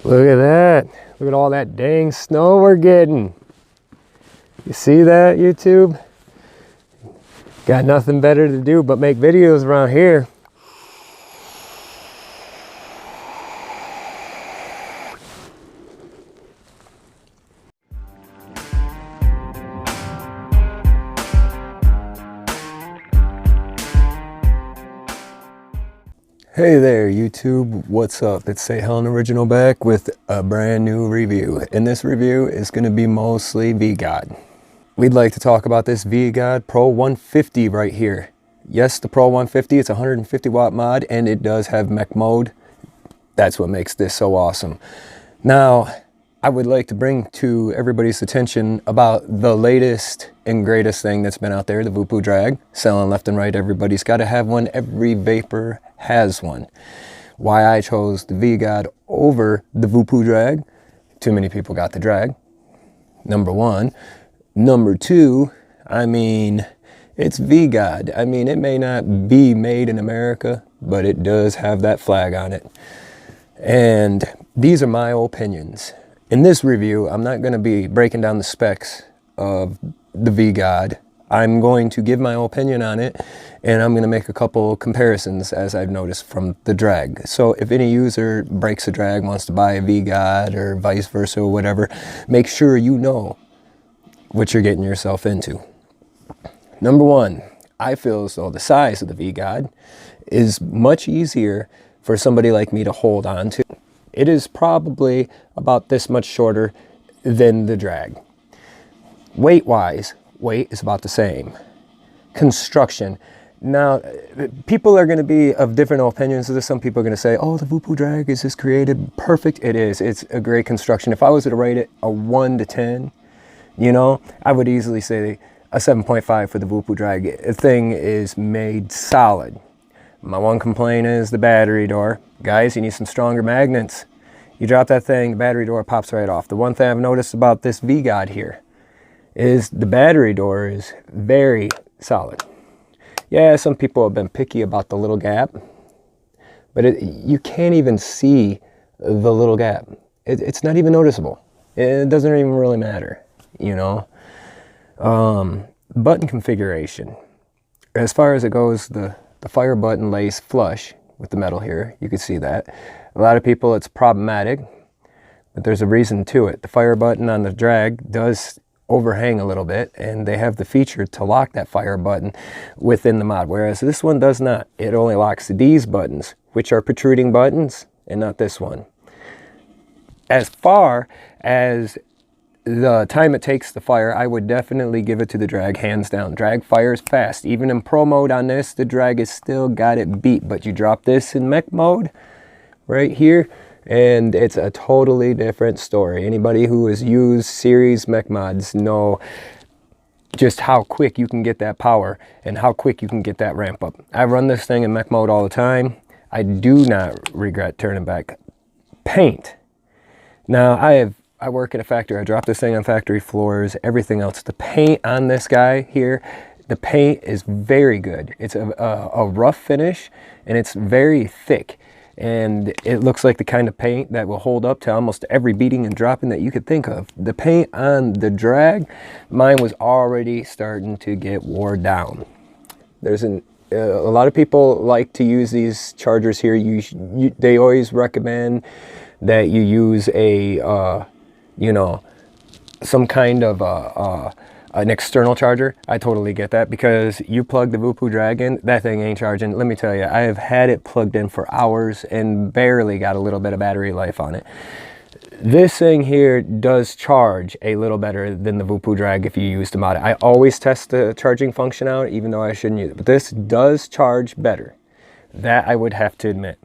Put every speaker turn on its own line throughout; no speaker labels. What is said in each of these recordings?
Look at that. Look at all that dang snow we're getting. You see that, YouTube? Got nothing better to do but make videos around here. Hey there YouTube, what's up? It's Say Helen Original back with a brand new review. And this review is going to be mostly VGOD. We'd like to talk about this VGOD Pro 150 right here. Yes, the Pro 150, it's a 150 watt mod and it does have mech mode. That's what makes this so awesome. Now, I would like to bring to everybody's attention about the latest and greatest thing that's been out there, the Voopoo drag. Selling left and right, everybody's got to have one. Every vapor has one. Why I chose the VGOD over the Voopoo drag, too many people got the drag, number one. Number two, I mean, it's VGOD. I mean, it may not be made in America, but it does have that flag on it. And these are my opinions. In this review, I'm not going to be breaking down the specs of the VGOD. I'm going to give my opinion on it, and I'm going to make a couple comparisons as I've noticed from the drag. So if any user breaks a drag, wants to buy a VGOD or vice versa or whatever, make sure you know what you're getting yourself into. Number one, I feel as though the size of the VGOD is much easier for somebody like me to hold on to. It is probably about this much shorter than the drag. Weight-wise, weight is about the same. Construction. Now, people are going to be of different opinions of this. Some people are going to say, oh, the Voopoo drag is just created perfect. It is. It's a great construction. If I was to rate it a 1 to 10, you know, I would easily say a 7.5 for the Voopoo drag. The thing is made solid. My one complaint is the battery door. Guys, you need some stronger magnets. You drop that thing, the battery door pops right off. The one thing I've noticed about this VGOD here is the battery door is very solid. Yeah, some people have been picky about the little gap, but you can't even see the little gap. It's not even noticeable. It doesn't even really matter, you know. Button configuration. As far as it goes, the fire button lays flush with the metal here. You can see that. A lot of people, it's problematic, but there's a reason to it. The fire button on the drag does overhang a little bit, and they have the feature to lock that fire button within the mod, whereas this one does not. It only locks these buttons, which are protruding buttons, and not this one. As far as the time it takes to fire, I would definitely give it to the drag, hands down. Drag fires fast. Even in pro mode on this, the drag has still got it beat, but you drop this in mech mode right here, and it's a totally different story. Anybody who has used series mech mods know just how quick you can get that power and how quick you can get that ramp up. I run this thing in mech mode all the time. I do not regret turning back paint. Now, I work at a factory. I drop this thing on factory floors, everything else. The paint on this guy here, the paint is very good. It's a rough finish, and it's very thick. And it looks like the kind of paint that will hold up to almost every beating and dropping that you could think of. The paint on the drag, mine was already starting to get wore down. There's a lot of people like to use these chargers here. They always recommend that you use a you know, some kind of an external charger. I totally get that, because you plug the Voopoo drag in, that thing ain't charging. Let me tell you, I have had it plugged in for hours and barely got a little bit of battery life on it. This thing here does charge a little better than the Voopoo drag if you use the mod. I always test the charging function out, even though I shouldn't use it, but this does charge better. That I would have to admit.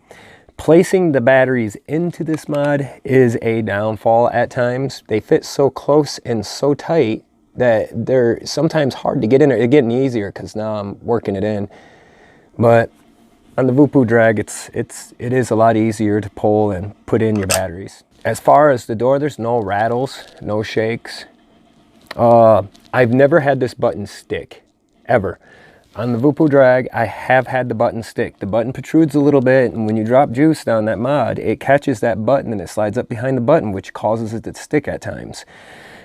Placing the batteries into this mod is a downfall at times. They fit so close and so tight that they're sometimes hard to get in. They're getting easier because now I'm working it in. But on the Voopoo drag, it is a lot easier to pull and put in your batteries. As far as the door, there's no rattles, no shakes. I've never had this button stick, ever. On the Voopoo drag, I have had the button stick. The button protrudes a little bit, and when you drop juice down that mod, it catches that button and it slides up behind the button, which causes it to stick at times.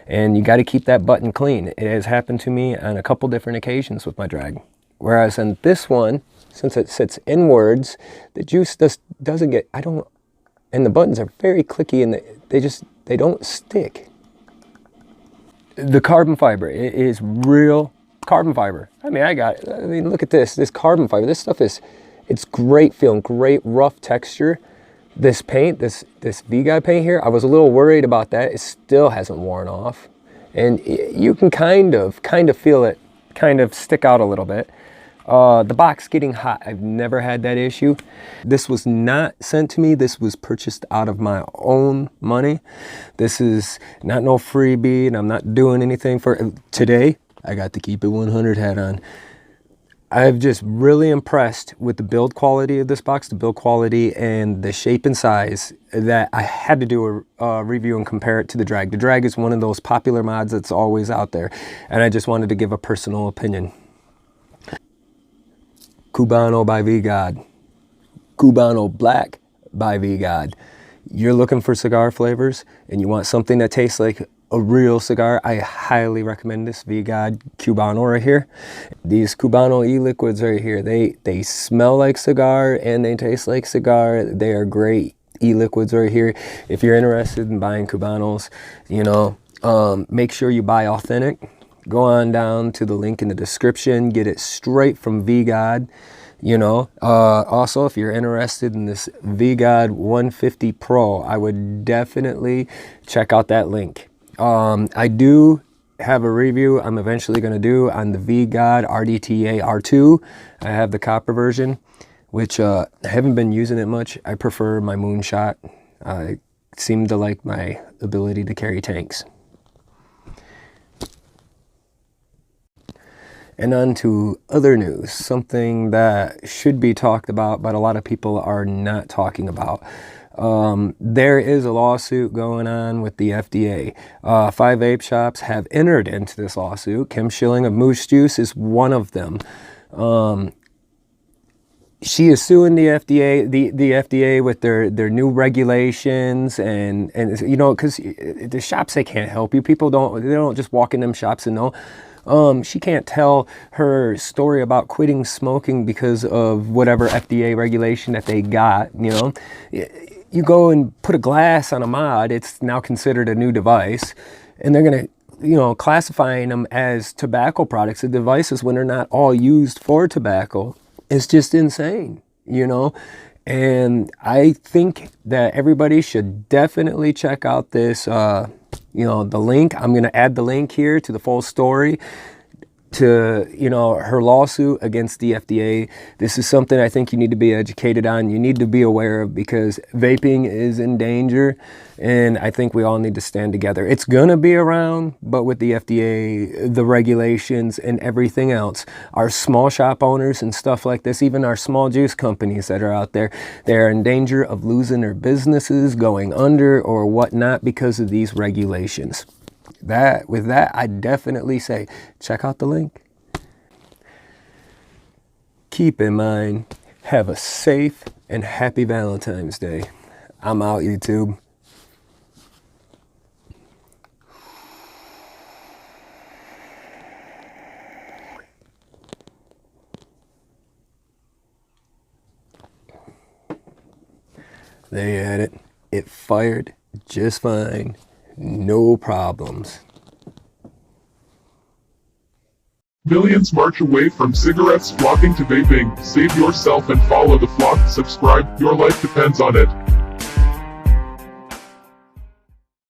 And you got to keep that button clean. It has happened to me on a couple different occasions with my drag. Whereas on this one, since it sits inwards, the juice doesn't get, and the buttons are very clicky and they don't stick. The carbon fiber, it is real carbon fiber. I mean, look at this carbon fiber. This stuff it's great feeling, great rough texture. This paint, this VGOD paint here, I was a little worried about that. It still hasn't worn off. And you can kind of feel it kind of stick out a little bit. The box getting hot, I've never had that issue. This was not sent to me. This was purchased out of my own money. This is not no freebie, and I'm not doing anything for it. Today, I got the Keep It 100 hat on. I've just really impressed with the build quality of this box, the build quality and the shape and size, that I had to do a review and compare it to the drag. The drag is one of those popular mods that's always out there, and I just wanted to give a personal opinion. Cubano by VGOD. Cubano Black by VGOD. You're looking for cigar flavors and you want something that tastes like a real cigar, I highly recommend this VGOD Cubano right here. These Cubano e-liquids right here, they smell like cigar and they taste like cigar. They are great e-liquids right here. If you're interested in buying Cubanos, you know, make sure you buy authentic. Go on down to the link in the description, get it straight from VGOD. You know, also, if you're interested in this VGOD 150 Pro, I would definitely check out that link. I do have a review I'm eventually going to do on the VGOD RDTA R2. I have the copper version, which I haven't been using it much. I prefer my moonshot. I seem to like my ability to carry tanks. And on to other news, something that should be talked about, but a lot of people are not talking about. There is a lawsuit going on with the FDA. 5 vape shops have entered into this lawsuit. Kim Schilling of Moose Jooce is one of them. She is suing the FDA, the FDA with their new regulations, and you know, because the shops, they can't help you. People don't just walk in them shops and know. She can't tell her story about quitting smoking because of whatever FDA regulation that they got, you know. You go and put a glass on a mod, it's now considered a new device, and they're going to, you know, classifying them as tobacco products, the devices, when they're not all used for tobacco. It's just insane, you know. And I think that everybody should definitely check out this, you know, the link. I'm going to add the link here to the full story to, you know, her lawsuit against the FDA. This is something I think you need to be educated on. You need to be aware of, because vaping is in danger, and I think we all need to stand together. It's going to be around, but with the FDA, the regulations and everything else, our small shop owners and stuff like this, even our small juice companies that are out there, they're in danger of losing their businesses, going under or whatnot because of these regulations. With that, I definitely say, check out the link. Keep in mind, have a safe and happy Valentine's Day. I'm out, YouTube. There you had it. It fired just fine. No problems.
Millions march away from cigarettes, flocking to vaping. Save yourself and follow the flock. Subscribe, your life depends on it.